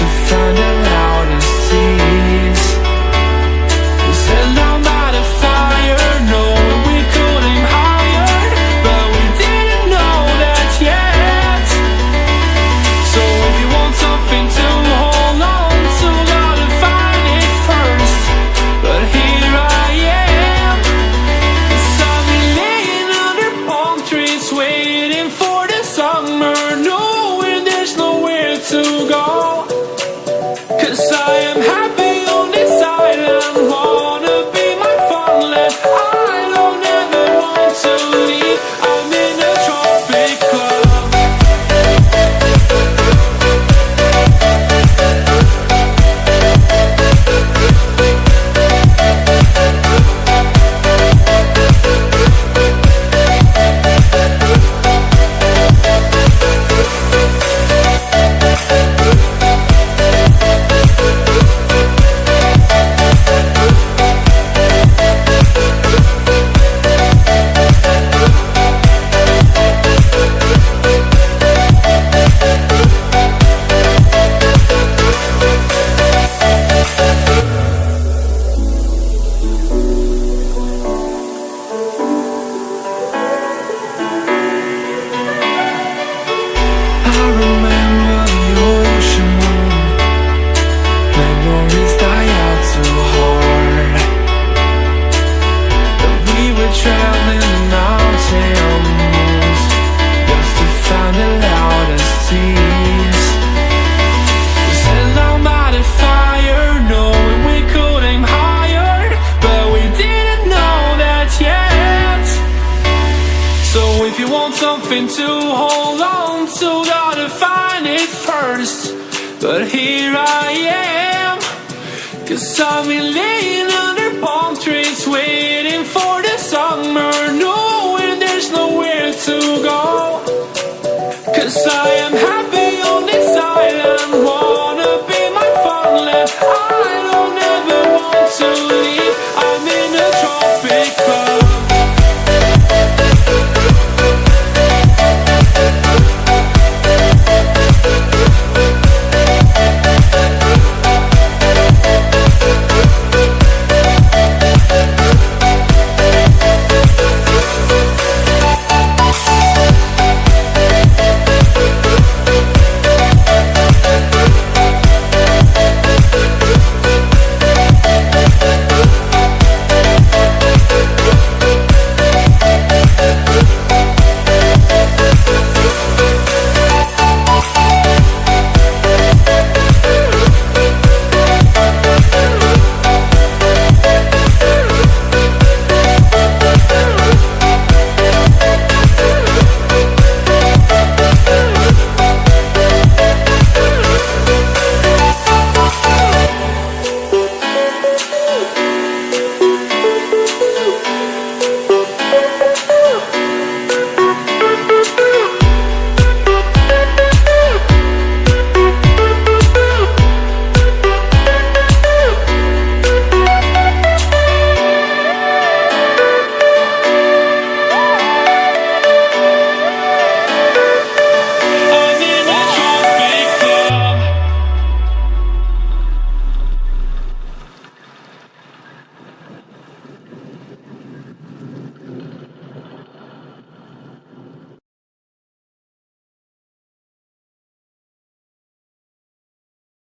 to find the loudest tease. We sat down by the fire, knowing we could aim higher, but we didn't know that yet. So if you want something to hold on to, gotta find it first. But here I am, 'cause I've been laying under palm trees, waiting for the summer, knowing there's nowhere to go. 'Cause I am happy on this island, wanna be my farmland. I don't ever want to leave, I'm in a tropic club. I remember the ocean moon, memories die out too hard. But we were traveling the mountains just to find the loudest tease. We sat down by the fire, knowing we could aim higher, but we didn't know that yet. So if you want something to hold on to, gotta find it first. But here I am, 'cause I've been laying under palm trees, waiting for the summer, knowing there's nowhere to go. 'Cause I am happy